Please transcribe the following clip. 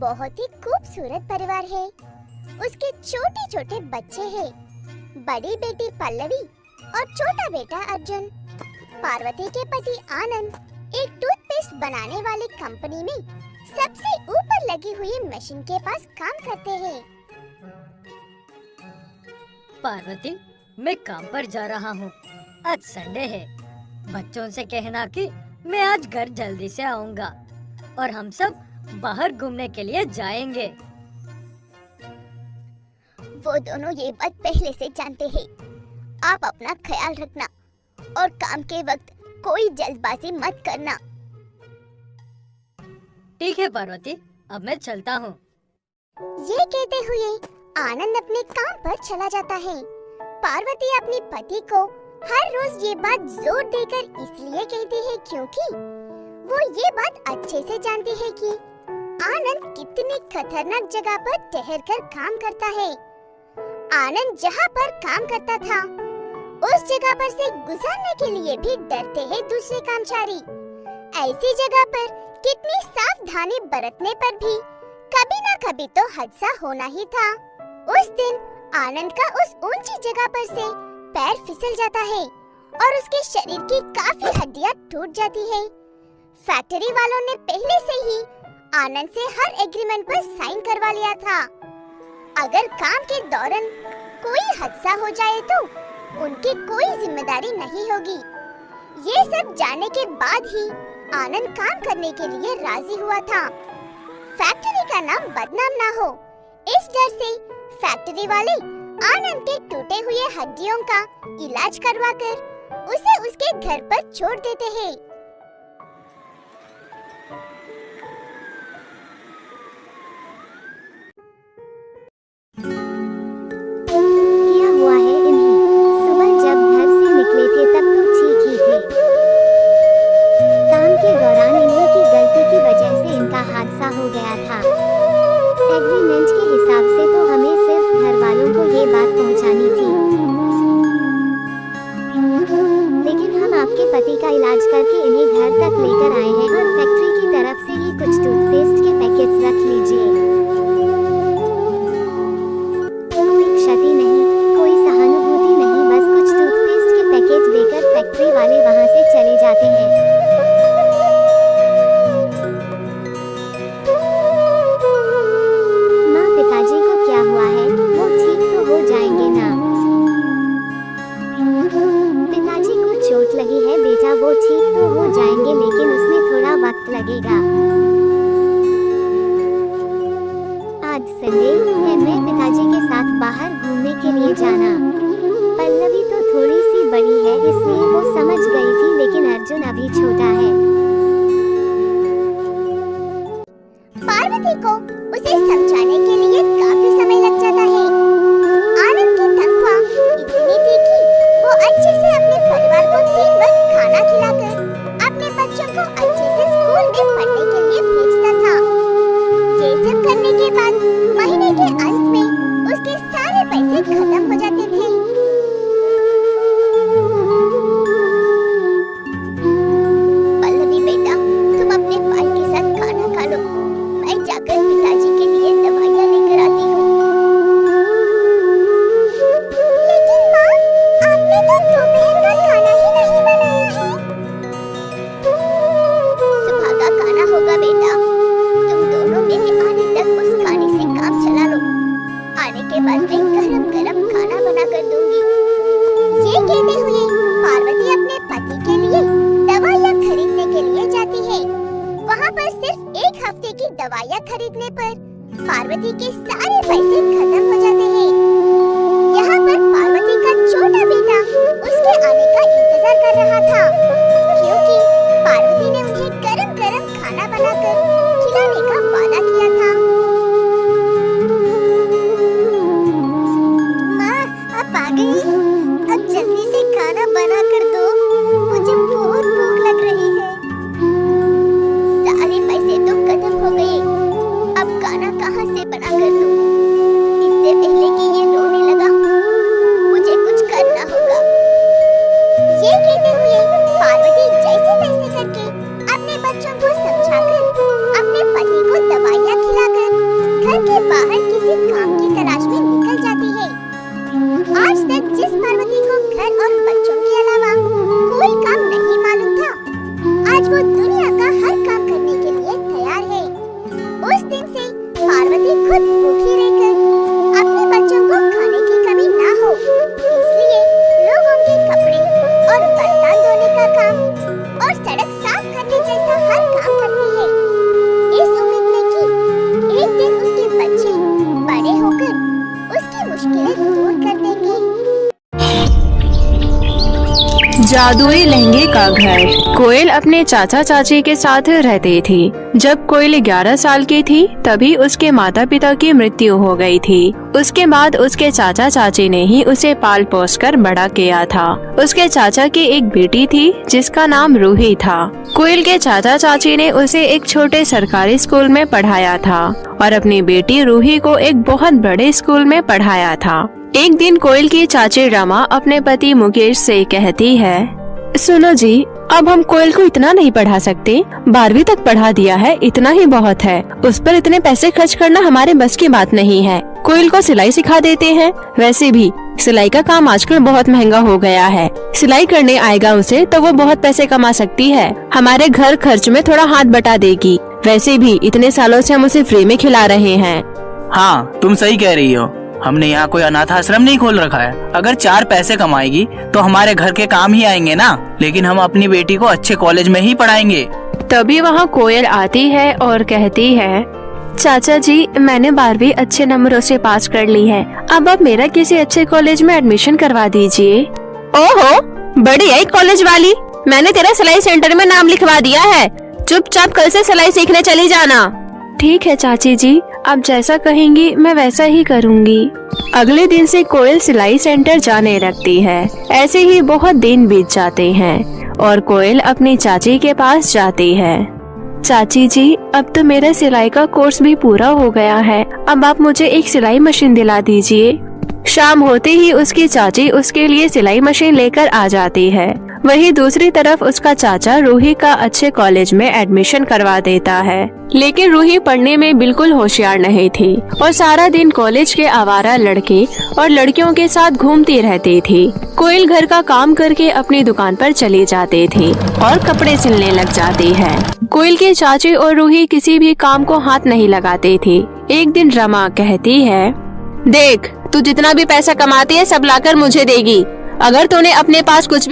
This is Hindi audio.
बहुत ही खूबसूरत परिवार है। उसके छोटे छोटे बच्चे हैं, बड़ी बेटी पल्लवी और छोटा बेटा अर्जुन। पार्वती के पति आनंद एक टूथपेस्ट बनाने वाली कंपनी में सबसे ऊपर लगी हुई मशीन के पास काम करते हैं। पार्वती, मैं काम पर जा रहा हूँ। आज संडे है। बच्चों से कहना कि मैं आज घर जल्दी से आऊँगा और हम सब बाहर घूमने के लिए जाएंगे। वो दोनों ये बात पहले से जानते हैं। आप अपना ख्याल रखना और काम के वक्त कोई जल्दबाजी मत करना। ठीक है पार्वती, अब मैं चलता हूँ। ये कहते हुए आनंद अपने काम पर चला जाता है। पार्वती अपने पति को हर रोज ये बात जोर देकर इसलिए कहती है क्योंकि वो ये बात अच्छे से जानती है कि आनंद कितनी खतरनाक जगह पर ठहरकर काम करता है। आनंद जहाँ पर काम करता था, उस जगह पर से गुजरने के लिए भी डरते हैं दूसरे कर्मचारी। ऐसी जगह पर कितनी सावधानी बरतने पर भी कभी न कभी तो हादसा होना ही था। उस दिन आनंद का उस ऊंची जगह पर से पैर फिसल जाता है और उसके शरीर की काफी हड्डियां टूट जाती है। फैक्ट्री वालों ने पहले से ही आनंद से हर एग्रीमेंट पर साइन करवा लिया था। अगर काम के दौरान कोई हादसा हो जाए तो उनकी कोई जिम्मेदारी नहीं होगी। ये सब जानने के बाद ही आनंद काम करने के लिए राजी हुआ था। फैक्ट्री का नाम बदनाम ना हो, इस डर से फैक्ट्री वाले आनंद के टूटे हुए हड्डियों का इलाज करवाकर उसे उसके घर पर छोड़ देते हैं। क्या हुआ है इन्हें? सुबह जब घर से निकले थे तब तो ठीक ही थे। काम के दौरान इन्हीं की गलती की वजह से इनका हादसा हो गया था। एग्रीमेंट के हिसाब से तो हमें सिर्फ घर वालों को ये बात पहुंचानी थी, लेकिन हम आपके पति का इलाज करके इन्हें घर तक लेकर आए हैं और फैक्ट्री की तरफ से ये कुछ टूथपेस्ट के पैकेट्स रख लीजिए। कोई क्षति नहीं, कोई सहानुभूति नहीं, बस कुछ टूथपेस्ट के पैकेट देकर फैक्ट्री वाले वहां से चले जाते हैं। माँ, पिताजी को क्या हुआ है? वो ठीक तो हो जाएंगे ना? पिताजी को चोट लगी है बेटा, वो ठीक तो हो जाएंगे लेकिन उसमें थोड़ा वक्त लगेगा। आज संडे है, मैं पिताजी के साथ बाहर घूमने के लिए जाना। पल्लवी तो थोड़ी सी बड़ी है इसलिए वो समझ गई थी, लेकिन अर्जुन अभी छोटा है। पार्वती को उसे समझाने के लिए काफी समय लग जाता है। आनंद की तनख्वाह इतनी थी कि वो अच्छे से अपने परिवार को 3 वक्त खाना खिलाकर अपने बच्चों को अच्छे से स्कूल में पढ़ने के लिए भेजता था। ये सब करने के बाद महीने के अंत में उसके सारे पैसे खत्म हो जाते थे। पल्लवी बेटा, तुम अपने भाई के साथ खाना खा लो, मैं जाकर पिताजी के लिए दवाइयाँ लेकर आती हूँ। लेकिन माँ, आपने तो दोपहर का खाना ही नहीं बनाया है। सुबह का खाना होगा बेटा, तुम दोनों मेरे आने तक उस खाने से काम चला लो। आने के बाद मैं गरम गरम खाना बना कर दूंगी। ये कहते हुए पार्वती अपने पति के लिए दवाइयाँ खरीदने के लिए जाती है। वहाँ पर सिर्फ 1 हफ्ते की दवाइयाँ खरीदने पर पार्वती के सारे पैसे खत्म हो जाते हैं। यहाँ पर पार्वती का छोटा बेटा उसके आने का इंतजार कर रहा था, क्योंकि पार्वती ने उन्हें गरम गरम खाना बनाकर खिलाने का वादा किया था। माँ, आप आ गई? अब जल्दी से खाना बना कर दो, मुझे बहुत भूख लग रही है। सारे पैसे तो खत्म हो गए, अब खाना कहाँ से बना कर दूं? इससे पहले कि ये रोने लगा, मुझे कुछ करना होगा। ये कहते हुए पार्वती घर और बच्चों के अलावा कोई काम नहीं मालूम था। आज वो दुनिया का हर काम करने के लिए तैयार है। उस दिन से पार्वती खुद भूखी रहकर अपने बच्चों को खाने की कमी ना हो, इसलिए लोगों के कपड़े और बर्तन धोने का काम और सड़क साफ करने जैसा हर काम करती है, इस उम्मीद में कि एक दिन उसके बच्चे बड़े होकर उसकी मुश्किलें दूर कर देंगे। जादुई लहंगे का घर। कोयल अपने चाचा चाची के साथ रहती थी। जब कोयल 11 साल की थी तभी उसके माता पिता की मृत्यु हो गई थी। उसके बाद उसके चाचा चाची ने ही उसे पाल पोस कर बड़ा किया था। उसके चाचा की एक बेटी थी जिसका नाम रूही था। कोयल के चाचा चाची ने उसे एक छोटे सरकारी स्कूल में पढ़ाया था और अपनी बेटी रूही को एक बहुत बड़े स्कूल में पढ़ाया था। एक दिन कोयल की चाची रमा अपने पति मुकेश से कहती है, सुनो जी, अब हम कोयल को इतना नहीं पढ़ा सकते। 12वीं तक पढ़ा दिया है, इतना ही बहुत है। उस पर इतने पैसे खर्च करना हमारे बस की बात नहीं है। कोयल को सिलाई सिखा देते हैं। वैसे भी सिलाई का काम आजकल बहुत महंगा हो गया है। सिलाई करने आएगा उसे तो वो बहुत पैसे कमा सकती है। हमारे घर खर्च में थोड़ा हाथ बटा देगी। वैसे भी इतने सालों से हम उसे फ्री में खिला रहे हैं। हाँ, तुम सही कह रही हो। हमने यहाँ कोई अनाथ आश्रम नहीं खोल रखा है। अगर 4 पैसे कमाएगी तो हमारे घर के काम ही आएंगे ना। लेकिन हम अपनी बेटी को अच्छे कॉलेज में ही पढ़ाएंगे। तभी वहाँ कोयल आती है और कहती है, चाचा जी, मैंने 12वीं अच्छे नंबरों से पास कर ली है। अब आप मेरा किसी अच्छे कॉलेज में एडमिशन करवा दीजिए। ओहो, बड़ी है कॉलेज वाली। मैंने तेरा सिलाई सेंटर में नाम लिखवा दिया है। चुपचाप कल से सिलाई सीखने चली जाना। ठीक है चाची जी, आप जैसा कहेंगी मैं वैसा ही करूँगी। अगले दिन से कोयल सिलाई सेंटर जाने लगती है। ऐसे ही बहुत दिन बीत जाते हैं और कोयल अपनी चाची के पास जाती है। चाची जी, अब तो मेरा सिलाई का कोर्स भी पूरा हो गया है। अब आप मुझे एक सिलाई मशीन दिला दीजिए। शाम होते ही उसकी चाची उसके लिए सिलाई मशीन लेकर आ जाती है। वहीं दूसरी तरफ उसका चाचा रूही का अच्छे कॉलेज में एडमिशन करवा देता है। लेकिन रूही पढ़ने में बिल्कुल होशियार नहीं थी और सारा दिन कॉलेज के आवारा लड़के और लड़कियों के साथ घूमती रहती थी। कोयल घर का काम करके अपनी दुकान पर चली जाती थी और कपड़े सिलने लग जाती है। कोयल के चाची और रूही किसी भी काम को हाथ नहीं लगाते थे। एक दिन रमा कहती है, देख, तू जितना भी पैसा कमाती है सब लाकर मुझे देगी। अगर तूने अपने पास कुछ